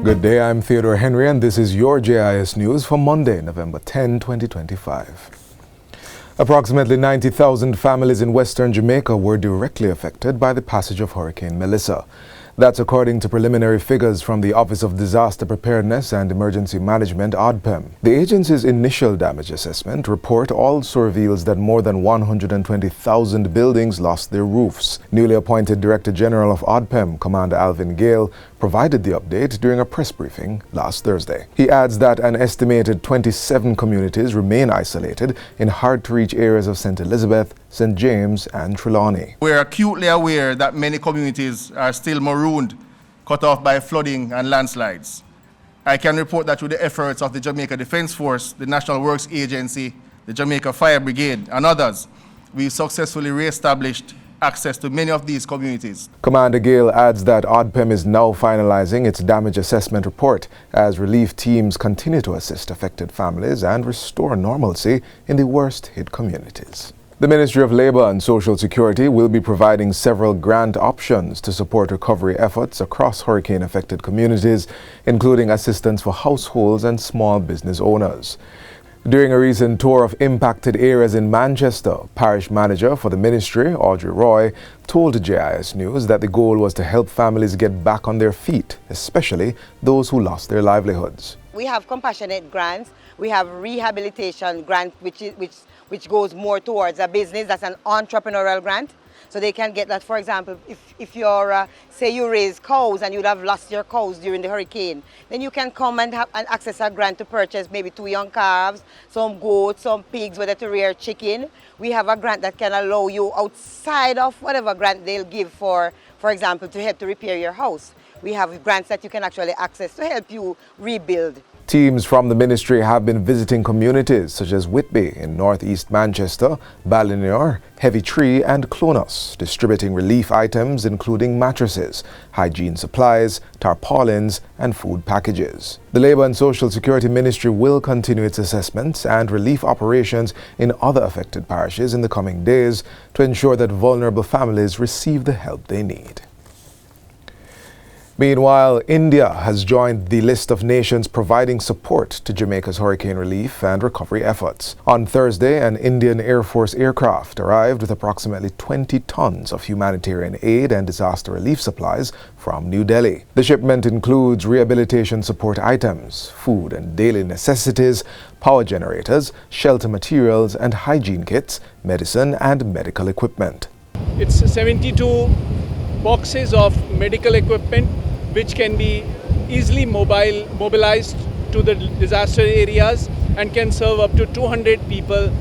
Good day, I'm Theodore Henry and this is your JIS News for Monday, November 10, 2025. Approximately 90,000 families in western Jamaica were directly affected by the passage of Hurricane Melissa. That's according to preliminary figures from the Office of Disaster Preparedness and Emergency Management, ODPEM. The agency's initial damage assessment report also reveals that more than 120,000 buildings lost their roofs. Newly appointed Director General of ODPEM, Commander Alvin Gale, provided the update during a press briefing last Thursday. He adds that an estimated 27 communities remain isolated in hard-to-reach areas of St. Elizabeth, St. James, and Trelawney. We're acutely aware that many communities are still marooned, cut off by flooding and landslides. I can report that through the efforts of the Jamaica Defence Force, the National Works Agency, the Jamaica Fire Brigade, and others, we successfully re-established access to many of these communities. Commander Gale adds that ODPEM is now finalizing its damage assessment report as relief teams continue to assist affected families and restore normalcy in the worst-hit communities. The Ministry of Labour and Social Security will be providing several grant options to support recovery efforts across hurricane-affected communities, including assistance for households and small business owners. During a recent tour of impacted areas in Manchester, Parish Manager for the Ministry, Audrey Roy, told JIS News that the goal was to help families get back on their feet, especially those who lost their livelihoods. We have compassionate grants, we have rehabilitation grant which goes more towards a business, that's an entrepreneurial grant. So they can get that, for example, if you're, say you raise cows and you'd have lost your cows during the hurricane, then you can come and access a grant to purchase maybe 2 young calves, some goats, some pigs, whether to rear chicken. We have a grant that can allow you outside of whatever grant they'll give for example, to help to repair your house. We have grants that you can actually access to help you rebuild. Teams from the ministry have been visiting communities such as Whitby in northeast Manchester, Ballinaur, Heavy Tree and Clonos, distributing relief items including mattresses, hygiene supplies, tarpaulins and food packages. The Labour and Social Security Ministry will continue its assessments and relief operations in other affected parishes in the coming days to ensure that vulnerable families receive the help they need. Meanwhile, India has joined the list of nations providing support to Jamaica's hurricane relief and recovery efforts. On Thursday, an Indian Air Force aircraft arrived with approximately 20 tons of humanitarian aid and disaster relief supplies from New Delhi. The shipment includes rehabilitation support items, food and daily necessities, power generators, shelter materials and hygiene kits, medicine and medical equipment. It's 72 boxes of medical equipment which can be easily mobilized to the disaster areas and can serve up to 200 people,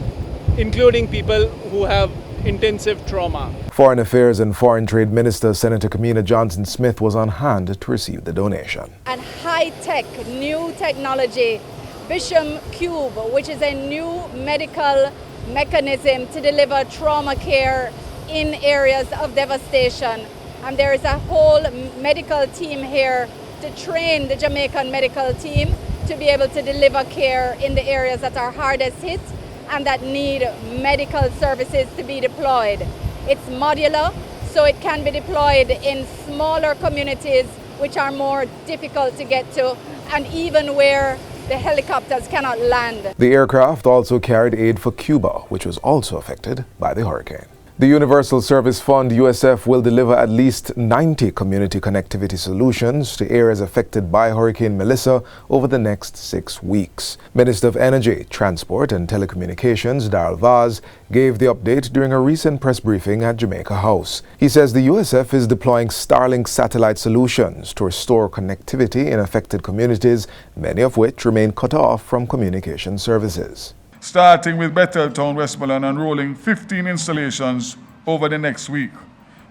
including people who have intensive trauma. Foreign Affairs and Foreign Trade Minister Senator Kamina Johnson-Smith was on hand to receive the donation. And high-tech, new technology, Bisham Cube, which is a new medical mechanism to deliver trauma care in areas of devastation. And there is a whole medical team here to train the Jamaican medical team to be able to deliver care in the areas that are hardest hit and that need medical services to be deployed. It's modular, so it can be deployed in smaller communities which are more difficult to get to, and even where the helicopters cannot land. The aircraft also carried aid for Cuba, which was also affected by the hurricane. The Universal Service Fund, USF, will deliver at least 90 community connectivity solutions to areas affected by Hurricane Melissa over the next 6 weeks. Minister of Energy, Transport and Telecommunications, Darrell Vaz, gave the update during a recent press briefing at Jamaica House. He says the USF is deploying Starlink satellite solutions to restore connectivity in affected communities, many of which remain cut off from communication services. Starting with Betheltown, Westmoreland, and rolling 15 installations over the next week.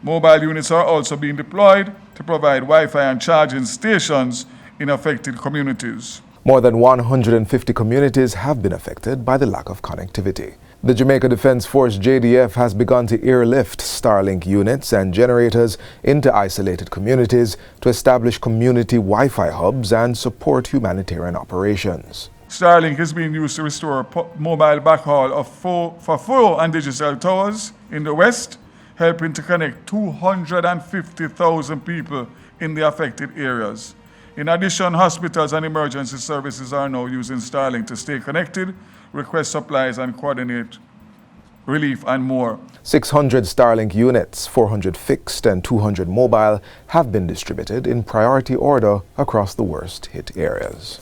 Mobile units are also being deployed to provide Wi-Fi and charging stations in affected communities. More than 150 communities have been affected by the lack of connectivity. The Jamaica Defence Force JDF has begun to airlift Starlink units and generators into isolated communities to establish community Wi-Fi hubs and support humanitarian operations. Starlink is being used to restore mobile backhaul for phone and digital towers in the west, helping to connect 250,000 people in the affected areas. In addition, hospitals and emergency services are now using Starlink to stay connected, request supplies, and coordinate relief and more. 600 Starlink units, 400 fixed and 200 mobile, have been distributed in priority order across the worst-hit areas.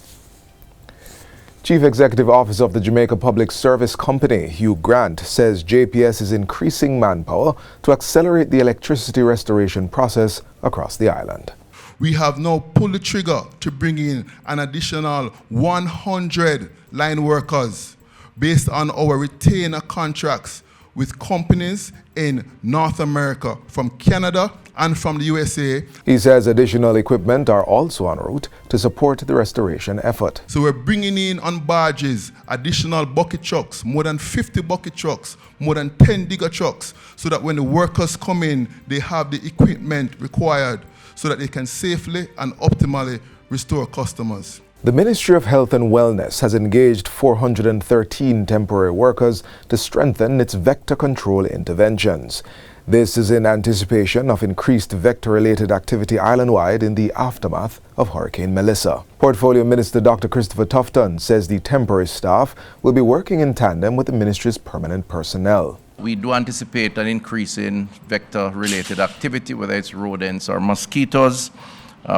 Chief Executive Officer of the Jamaica Public Service Company, Hugh Grant, says JPS is increasing manpower to accelerate the electricity restoration process across the island. We have now pulled the trigger to bring in an additional 100 line workers based on our retainer contracts with companies in North America, from Canada and from the USA. He says additional equipment are also en route to support the restoration effort. So we're bringing in on barges additional bucket trucks, more than 50 bucket trucks, more than 10 digger trucks, so that when the workers come in, they have the equipment required so that they can safely and optimally restore customers. The Ministry of Health and Wellness has engaged 413 temporary workers to strengthen its vector control interventions. This is in anticipation of increased vector-related activity island-wide in the aftermath of Hurricane Melissa. Portfolio Minister Dr. Christopher Tufton says the temporary staff will be working in tandem with the ministry's permanent personnel. We do anticipate an increase in vector-related activity, whether it's rodents or mosquitoes.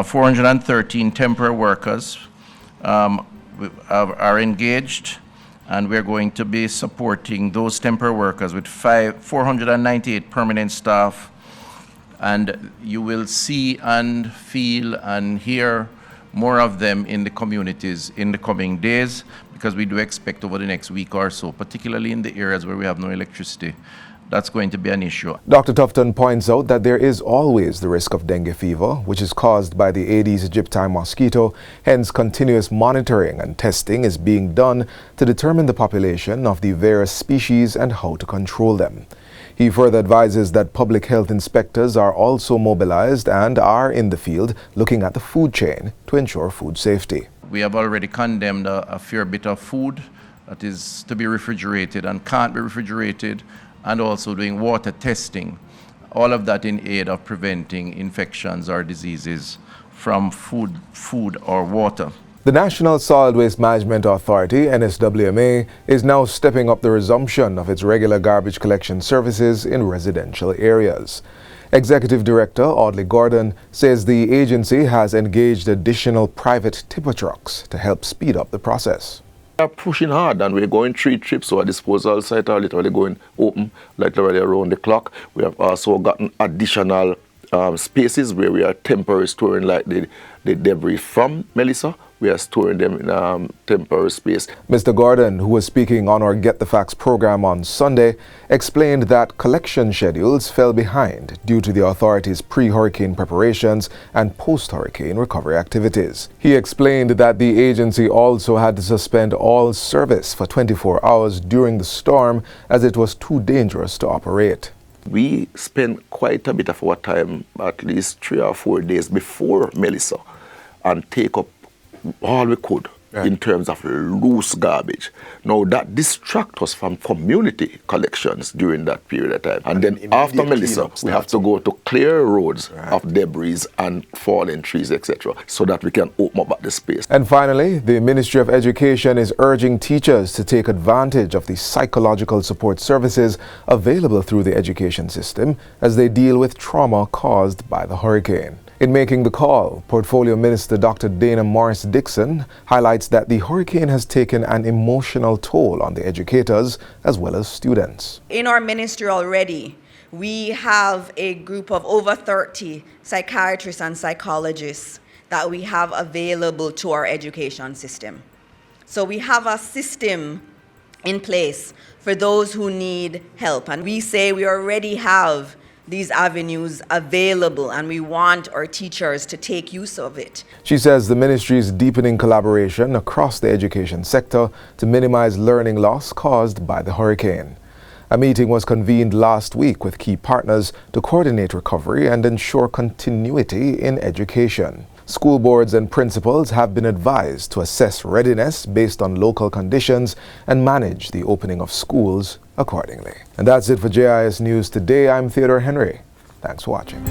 413 temporary workers are engaged, and we're going to be supporting those temporary workers with 498 permanent staff. And you will see and feel and hear more of them in the communities in the coming days, because we do expect over the next week or so, particularly in the areas where we have no electricity, that's going to be an issue. Dr. Tufton points out that there is always the risk of dengue fever, which is caused by the Aedes aegypti mosquito. Hence, continuous monitoring and testing is being done to determine the population of the various species and how to control them. He further advises that public health inspectors are also mobilized and are in the field looking at the food chain to ensure food safety. We have already condemned a fair bit of food that is to be refrigerated and can't be refrigerated, and also doing water testing, all of that in aid of preventing infections or diseases from food or water. The National Solid Waste Management Authority, NSWMA, is now stepping up the resumption of its regular garbage collection services in residential areas. Executive Director Audley Gordon says the agency has engaged additional private tipper trucks to help speed up the process. We are pushing hard, and we're going 3 trips, so our disposal site are literally going open literally around the clock. We have also gotten additional spaces where we are temporarily storing like the debris from Melissa. We are storing them in temporary space. Mr. Gordon, who was speaking on our Get the Facts program on Sunday, explained that collection schedules fell behind due to the authority's pre-hurricane preparations and post-hurricane recovery activities. He explained that the agency also had to suspend all service for 24 hours during the storm as it was too dangerous to operate. We spent quite a bit of our time, at least 3 or 4 days before Melissa, and take up all we could in terms of loose garbage. Now that distracts us from community collections during that period of time. And then after Melissa, we have to go to clear roads of debris and fallen trees, etc., so that we can open up the space. And finally, the Ministry of Education is urging teachers to take advantage of the psychological support services available through the education system as they deal with trauma caused by the hurricane. In making the call, Portfolio Minister Dr. Dana Morris-Dixon highlights that the hurricane has taken an emotional toll on the educators as well as students. In our ministry already, we have a group of over 30 psychiatrists and psychologists that we have available to our education system. So we have a system in place for those who need help. And we say we already have these avenues available, and we want our teachers to take use of it. She says the ministry is deepening collaboration across the education sector to minimize learning loss caused by the hurricane. A meeting was convened last week with key partners to coordinate recovery and ensure continuity in education. School boards and principals have been advised to assess readiness based on local conditions and manage the opening of schools accordingly. And that's it for JIS News Today. I'm Theodore Henry. Thanks for watching.